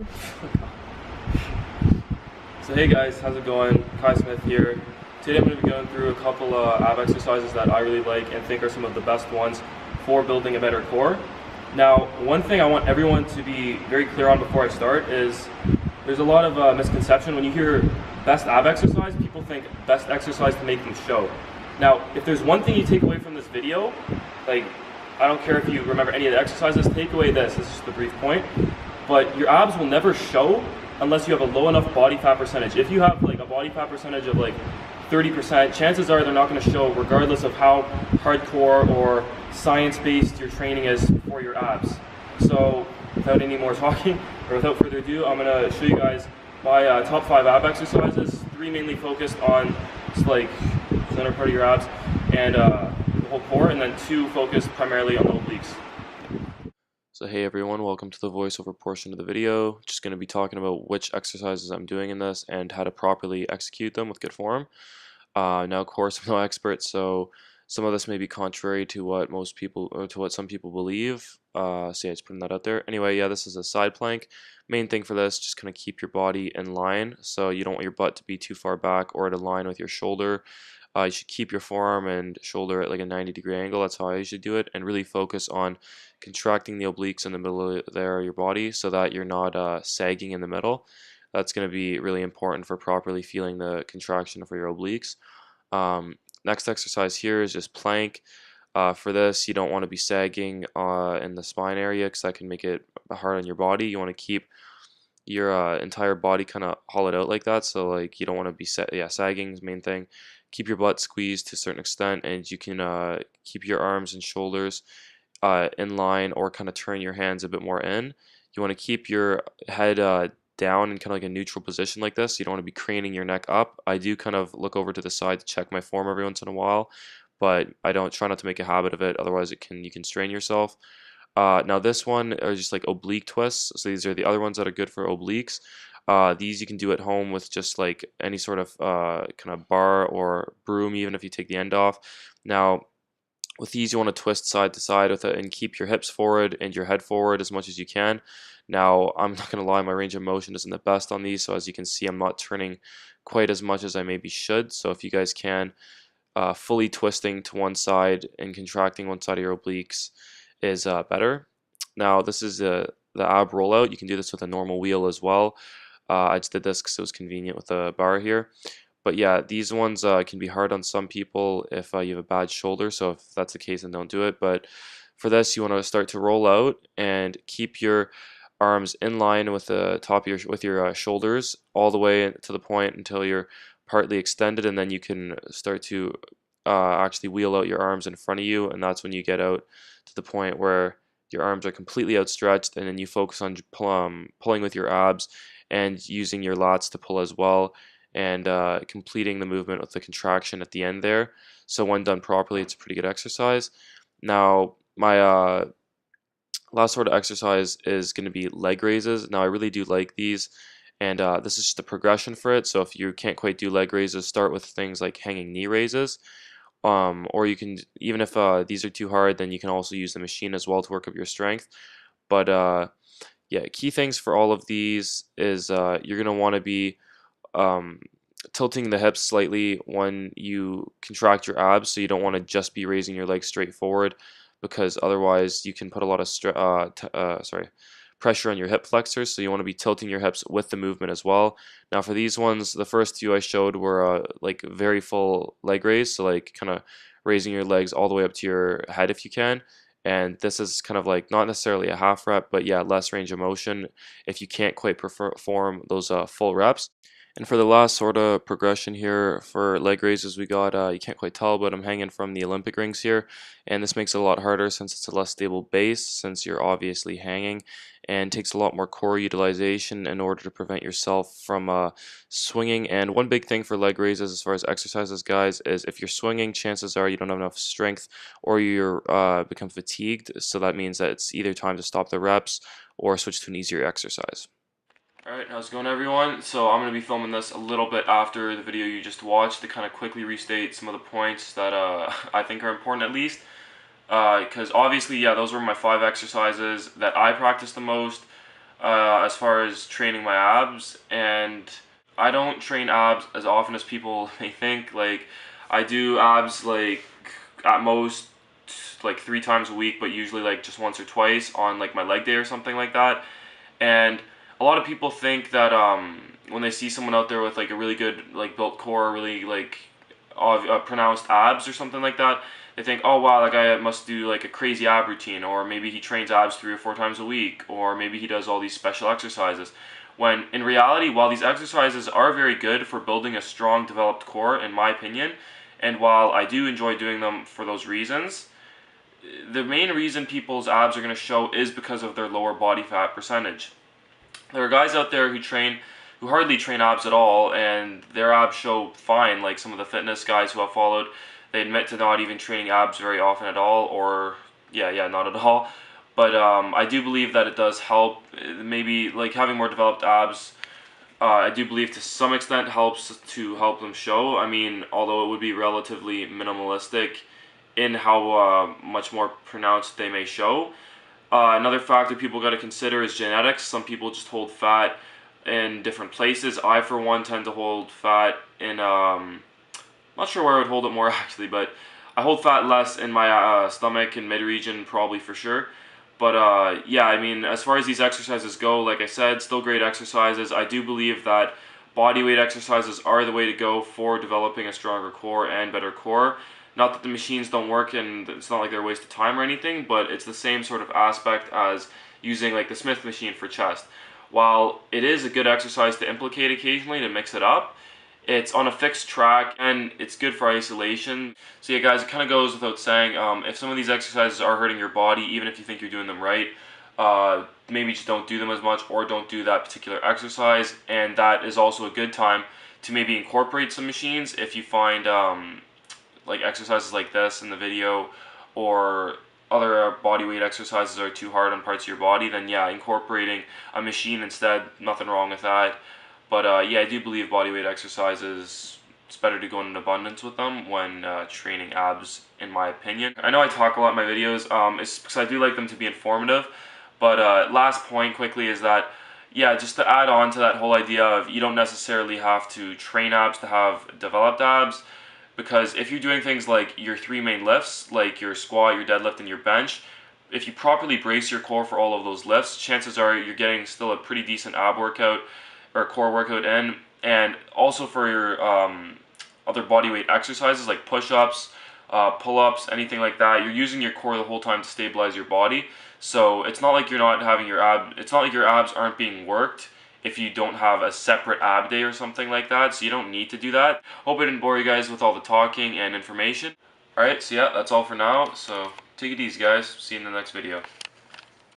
So hey guys, how's it going? Kai Smith here. Today I'm going to be going through a couple ab exercises that I really like and think are some of the best ones for building a better core. Now, one thing I want everyone to be very clear on before I start is there's a lot of misconception. When you hear best ab exercise, people think best exercise to make them show. Now, if there's one thing you take away from this video, like, I don't care if you remember any of the exercises, take away this is just a brief point, but your abs will never show unless you have a low enough body fat percentage. If you have like a body fat percentage of like 30%, chances are they're not going to show regardless of how hardcore or science-based your training is for your abs. So without any more talking, or without further ado, I'm going to show you guys my top 5 ab exercises, 3 mainly focused on just like center part of your abs and the whole core, and then 2 focused primarily on the obliques. So hey everyone, welcome to the voiceover portion of the video. Just going to be talking about which exercises I'm doing in this and how to properly execute them with good form. Now of course I'm no expert, so some of this may be contrary to what most people, or to what some people believe. So yeah, just putting that out there. Anyway, yeah, this is a side plank. Main thing for this, just kind of keep your body in line, so you don't want your butt to be too far back or to line with your shoulder. You should keep your forearm and shoulder at like a 90-degree angle. That's how I usually do it, and really focus on contracting the obliques in the middle of your body so that you're not sagging in the middle. That's going to be really important for properly feeling the contraction for your obliques. Next exercise here is just plank. For this, you don't want to be sagging in the spine area because that can make it hard on your body. You want to keep your entire body kind of hollowed out like that, so like you don't want to be sagging is the main thing. Keep your butt squeezed to a certain extent, and you can keep your arms and shoulders in line, or kind of turn your hands a bit more in. You want to keep your head down in kind of like a neutral position like this. You don't want to be craning your neck up. I do kind of look over to the side to check my form every once in a while, but I don't try not to make a habit of it, otherwise you can strain yourself. Now this one are just like oblique twists, so these are the other ones that are good for obliques. These you can do at home with just like any sort of kind of bar or broom, even if you take the end off. Now with these, you want to twist side to side with it and keep your hips forward and your head forward as much as you can. Now, I'm not going to lie, my range of motion isn't the best on these, so as you can see, I'm not turning quite as much as I maybe should. So if you guys can, fully twisting to one side and contracting one side of your obliques is better. Now, this is the ab rollout. You can do this with a normal wheel as well. I just did this because it was convenient with the bar here. But yeah, these ones can be hard on some people if you have a bad shoulder, so if that's the case, then don't do it. But for this, you want to start to roll out and keep your arms in line with the top of your shoulders all the way to the point until you're partly extended, and then you can start to actually wheel out your arms in front of you, and that's when you get out to the point where your arms are completely outstretched, and then you focus on pulling with your abs and using your lats to pull as well, and completing the movement with the contraction at the end there. So when done properly, it's a pretty good exercise. Now my last sort of exercise is going to be leg raises. Now I really do like these, and this is just a progression for it. So if you can't quite do leg raises, start with things like hanging knee raises. Or you can, even if these are too hard, then you can also use the machine as well to work up your strength. But yeah, key things for all of these is you're going to want to be tilting the hips slightly when you contract your abs, so you don't want to just be raising your legs straight forward, because otherwise you can put a lot of pressure on your hip flexors. So you want to be tilting your hips with the movement as well. Now for these ones, the first few I showed were like very full leg raise, so like kind of raising your legs all the way up to your head if you can. And this is kind of like not necessarily a half rep, but yeah, less range of motion if you can't quite perform those full reps. And for the last sort of progression here for leg raises, we got, you can't quite tell, but I'm hanging from the Olympic rings here. And this makes it a lot harder since it's a less stable base, since you're obviously hanging, and takes a lot more core utilization in order to prevent yourself from swinging. And one big thing for leg raises as far as exercises, guys, is if you're swinging, chances are you don't have enough strength, or you're become fatigued. So that means that it's either time to stop the reps or switch to an easier exercise. Alright, how's it going everyone? So I'm going to be filming this a little bit after the video you just watched to kind of quickly restate some of the points that I think are important at least. Because obviously, yeah, those were my 5 exercises that I practice the most. as far as training my abs, and I don't train abs as often as people may think. Like, I do abs like at most like 3 times a week, but usually like just once or twice on like my leg day or something like that. And a lot of people think that when they see someone out there with like a really good like built core, really like pronounced abs or something like that, they think, oh wow, that guy must do like a crazy ab routine, or maybe he trains abs 3 or 4 times a week, or maybe he does all these special exercises. When in reality, while these exercises are very good for building a strong, developed core, in my opinion, and while I do enjoy doing them for those reasons, the main reason people's abs are going to show is because of their lower body fat percentage. There are guys out there who hardly train abs at all, and their abs show fine. Like some of the fitness guys who I've followed, they admit to not even training abs very often at all, or yeah, not at all. But I do believe that it does help. Maybe like having more developed abs, I do believe to some extent helps to help them show. I mean, although it would be relatively minimalistic in how much more pronounced they may show. Another factor people got to consider is genetics. Some people just hold fat in different places. I, for one, tend to hold fat in, not sure where I would hold it more actually, but I hold fat less in my stomach and mid region, probably for sure. But yeah, I mean, as far as these exercises go, like I said, still great exercises. I do believe that body weight exercises are the way to go for developing a stronger core and better core. Not that the machines don't work and it's not like they're a waste of time or anything, but it's the same sort of aspect as using like the Smith machine for chest. While it is a good exercise to implicate occasionally to mix it up, it's on a fixed track and it's good for isolation. So yeah guys, it kind of goes without saying, if some of these exercises are hurting your body, even if you think you're doing them right, maybe just don't do them as much or don't do that particular exercise. And that is also a good time to maybe incorporate some machines if you find like exercises like this in the video, or other body weight exercises are too hard on parts of your body, then yeah, incorporating a machine instead, nothing wrong with that. But yeah, I do believe body weight exercises, it's better to go in an abundance with them when training abs, in my opinion. I know I talk a lot in my videos, it's because I do like them to be informative, but last point quickly is that, yeah, just to add on to that whole idea of you don't necessarily have to train abs to have developed abs, because if you're doing things like your 3 main lifts, like your squat, your deadlift, and your bench, if you properly brace your core for all of those lifts, chances are you're getting still a pretty decent ab workout or core workout in. And also for your other body weight exercises like push-ups, pull-ups, anything like that, you're using your core the whole time to stabilize your body. So it's not like you're not having it's not like your abs aren't being worked if you don't have a separate ab day or something like that, so you don't need to do that. Hope I didn't bore you guys with all the talking and information. Alright, so yeah, that's all for now, so take it easy guys, see you in the next video.